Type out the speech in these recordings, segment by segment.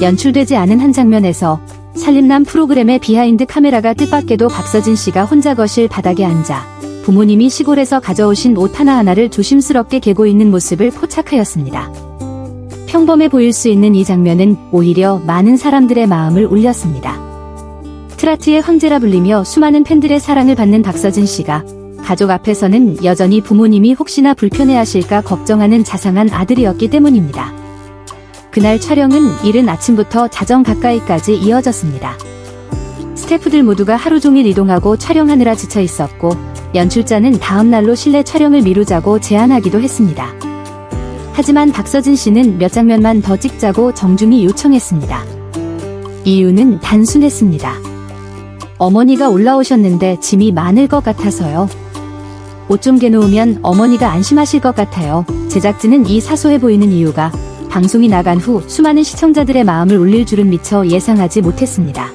연출되지 않은 한 장면에서 살림남 프로그램의 비하인드 카메라가 뜻밖에도 박서진 씨가 혼자 거실 바닥에 앉아 부모님이 시골에서 가져오신 옷 하나하나를 조심스럽게 개고 있는 모습을 포착하였습니다. 평범해 보일 수 있는 이 장면은 오히려 많은 사람들의 마음을 울렸습니다. 트라트의 황제라 불리며 수많은 팬들의 사랑을 받는 박서진 씨가 가족 앞에서는 여전히 부모님이 혹시나 불편해하실까 걱정하는 자상한 아들이었기 때문입니다. 그날 촬영은 이른 아침부터 자정 가까이까지 이어졌습니다. 스태프들 모두가 하루 종일 이동하고 촬영하느라 지쳐 있었고 연출자는 다음 날로 실내 촬영을 미루자고 제안하기도 했습니다. 하지만 박서진 씨는 몇 장면만 더 찍자고 정중히 요청했습니다. 이유는 단순했습니다. 어머니가 올라오셨는데 짐이 많을 것 같아서요. 옷 좀 개놓으면 어머니가 안심하실 것 같아요. 제작진은 이 사소해 보이는 이유가 방송이 나간 후 수많은 시청자들의 마음을 울릴 줄은 미처 예상하지 못했습니다.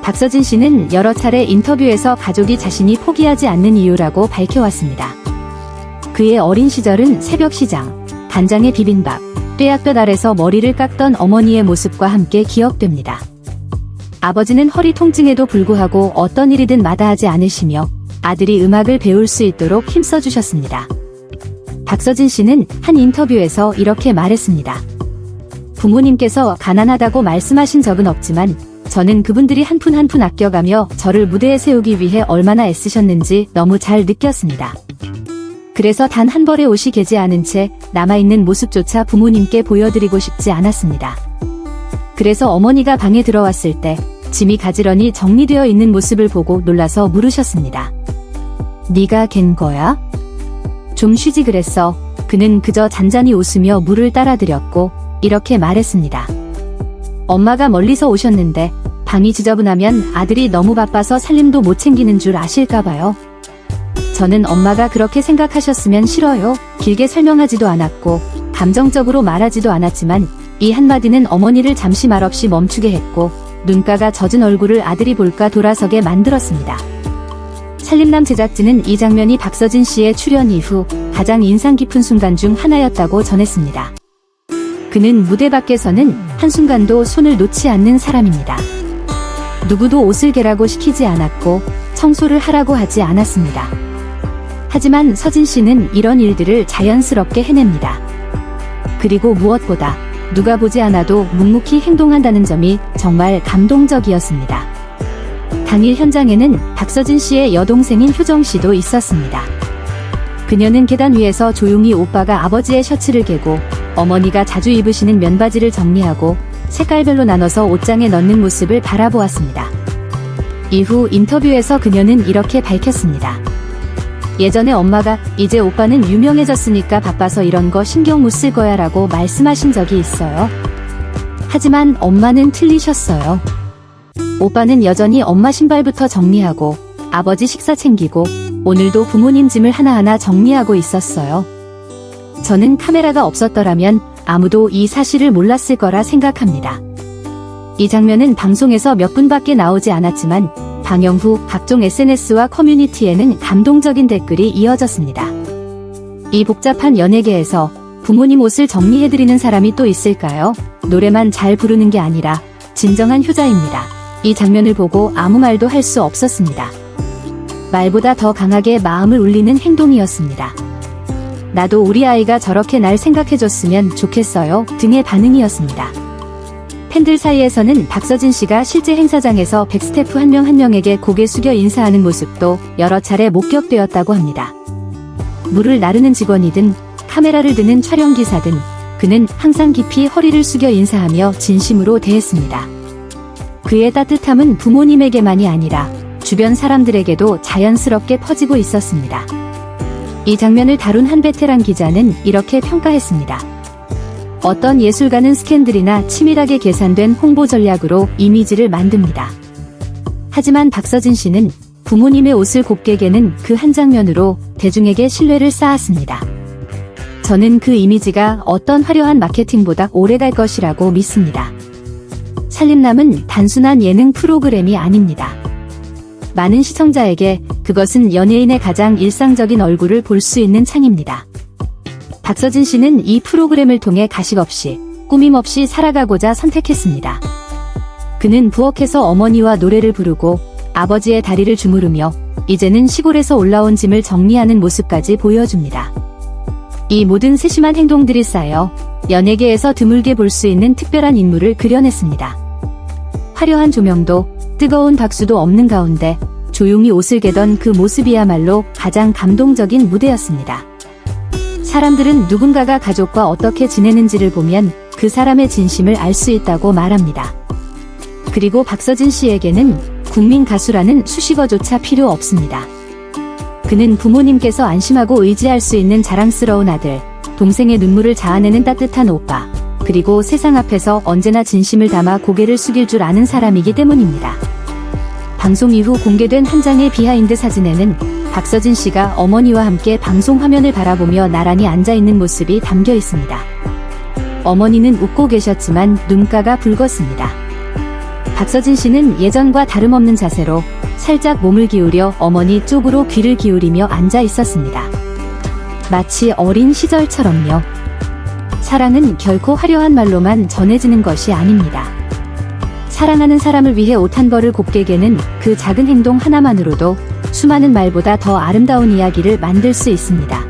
박서진 씨는 여러 차례 인터뷰에서 가족이 자신이 포기하지 않는 이유라고 밝혀왔습니다. 그의 어린 시절은 새벽 시장, 간장에 비빔밥, 뙤약볕 아래서 머리를 깎던 어머니의 모습과 함께 기억됩니다. 아버지는 허리 통증에도 불구하고 어떤 일이든 마다하지 않으시며 아들이 음악을 배울 수 있도록 힘써주셨습니다. 박서진 씨는 한 인터뷰에서 이렇게 말했습니다. 부모님께서 가난하다고 말씀하신 적은 없지만 저는 그분들이 한 푼 한 푼 아껴가며 저를 무대에 세우기 위해 얼마나 애쓰셨는지 너무 잘 느꼈습니다. 그래서 단 한 벌의 옷이 개지 않은 채 남아있는 모습조차 부모님께 보여드리고 싶지 않았습니다. 그래서 어머니가 방에 들어왔을 때 짐이 가지런히 정리되어 있는 모습을 보고 놀라서 물으셨습니다. 네가 갠 거야? 좀 쉬지 그랬어. 그는 그저 잔잔히 웃으며 물을 따라드렸고 이렇게 말했습니다. 엄마가 멀리서 오셨는데 방이 지저분하면 아들이 너무 바빠서 살림도 못 챙기는 줄 아실까봐요. 저는 엄마가 그렇게 생각하셨으면 싫어요. 길게 설명하지도 않았고 감정적으로 말하지도 않았지만 이 한마디는 어머니를 잠시 말없이 멈추게 했고 눈가가 젖은 얼굴을 아들이 볼까 돌아서게 만들었습니다. 살림남 제작진은 이 장면이 박서진 씨의 출연 이후 가장 인상 깊은 순간 중 하나였다고 전했습니다. 그는 무대 밖에서는 한순간도 손을 놓지 않는 사람입니다. 누구도 옷을 개라고 시키지 않았고 청소를 하라고 하지 않았습니다. 하지만 서진 씨는 이런 일들을 자연스럽게 해냅니다. 그리고 무엇보다 누가 보지 않아도 묵묵히 행동한다는 점이 정말 감동적이었습니다. 당일 현장에는 박서진 씨의 여동생인 효정 씨도 있었습니다. 그녀는 계단 위에서 조용히 오빠가 아버지의 셔츠를 개고 어머니가 자주 입으시는 면바지를 정리하고 색깔별로 나눠서 옷장에 넣는 모습을 바라보았습니다. 이후 인터뷰에서 그녀는 이렇게 밝혔습니다. 예전에 엄마가 이제 오빠는 유명해졌으니까 바빠서 이런 거 신경 못 쓸 거야 라고 말씀하신 적이 있어요. 하지만 엄마는 틀리셨어요. 오빠는 여전히 엄마 신발부터 정리하고 아버지 식사 챙기고 오늘도 부모님 짐을 하나하나 정리하고 있었어요. 저는 카메라가 없었더라면 아무도 이 사실을 몰랐을 거라 생각합니다. 이 장면은 방송에서 몇 분밖에 나오지 않았지만 방영 후 각종 SNS와 커뮤니티에는 감동적인 댓글이 이어졌습니다. 이 복잡한 연예계에서 부모님 옷을 정리해드리는 사람이 또 있을까요? 노래만 잘 부르는 게 아니라 진정한 효자입니다. 이 장면을 보고 아무 말도 할 수 없었습니다. 말보다 더 강하게 마음을 울리는 행동이었습니다. 나도 우리 아이가 저렇게 날 생각해줬으면 좋겠어요 등의 반응이었습니다. 팬들 사이에서는 박서진 씨가 실제 행사장에서 백스태프 한 명 한 명에게 고개 숙여 인사하는 모습도 여러 차례 목격되었다고 합니다. 물을 나르는 직원이든 카메라를 드는 촬영기사든 그는 항상 깊이 허리를 숙여 인사하며 진심으로 대했습니다. 그의 따뜻함은 부모님에게만이 아니라 주변 사람들에게도 자연스럽게 퍼지고 있었습니다. 이 장면을 다룬 한 베테랑 기자는 이렇게 평가했습니다. 어떤 예술가는 스캔들이나 치밀하게 계산된 홍보 전략으로 이미지를 만듭니다. 하지만 박서진 씨는 부모님의 옷을 곱게 개는 그 한 장면으로 대중에게 신뢰를 쌓았습니다. 저는 그 이미지가 어떤 화려한 마케팅보다 오래갈 것이라고 믿습니다. 살림남은 단순한 예능 프로그램이 아닙니다. 많은 시청자에게 그것은 연예인의 가장 일상적인 얼굴을 볼 수 있는 창입니다. 박서진 씨는 이 프로그램을 통해 가식 없이 꾸밈없이 살아가고자 선택했습니다. 그는 부엌에서 어머니와 노래를 부르고 아버지의 다리를 주무르며 이제는 시골에서 올라온 짐을 정리하는 모습까지 보여줍니다. 이 모든 세심한 행동들이 쌓여 연예계에서 드물게 볼 수 있는 특별한 인물을 그려냈습니다. 화려한 조명도 뜨거운 박수도 없는 가운데 조용히 옷을 개던 그 모습이야말로 가장 감동적인 무대였습니다. 사람들은 누군가가 가족과 어떻게 지내는지를 보면 그 사람의 진심을 알 수 있다고 말합니다. 그리고 박서진 씨에게는 국민 가수라는 수식어조차 필요 없습니다. 그는 부모님께서 안심하고 의지할 수 있는 자랑스러운 아들, 동생의 눈물을 자아내는 따뜻한 오빠, 그리고 세상 앞에서 언제나 진심을 담아 고개를 숙일 줄 아는 사람이기 때문입니다. 방송 이후 공개된 한 장의 비하인드 사진에는 박서진 씨가 어머니와 함께 방송 화면을 바라보며 나란히 앉아있는 모습이 담겨 있습니다. 어머니는 웃고 계셨지만 눈가가 붉었습니다. 박서진 씨는 예전과 다름없는 자세로 살짝 몸을 기울여 어머니 쪽으로 귀를 기울이며 앉아 있었습니다. 마치 어린 시절처럼요. 사랑은 결코 화려한 말로만 전해지는 것이 아닙니다. 사랑하는 사람을 위해 옷 한 벌을 곱게 개는 그 작은 행동 하나만으로도 수많은 말보다 더 아름다운 이야기를 만들 수 있습니다.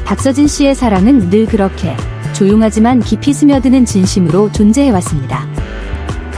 박서진 씨의 사랑은 늘 그렇게 조용하지만 깊이 스며드는 진심으로 존재해왔습니다.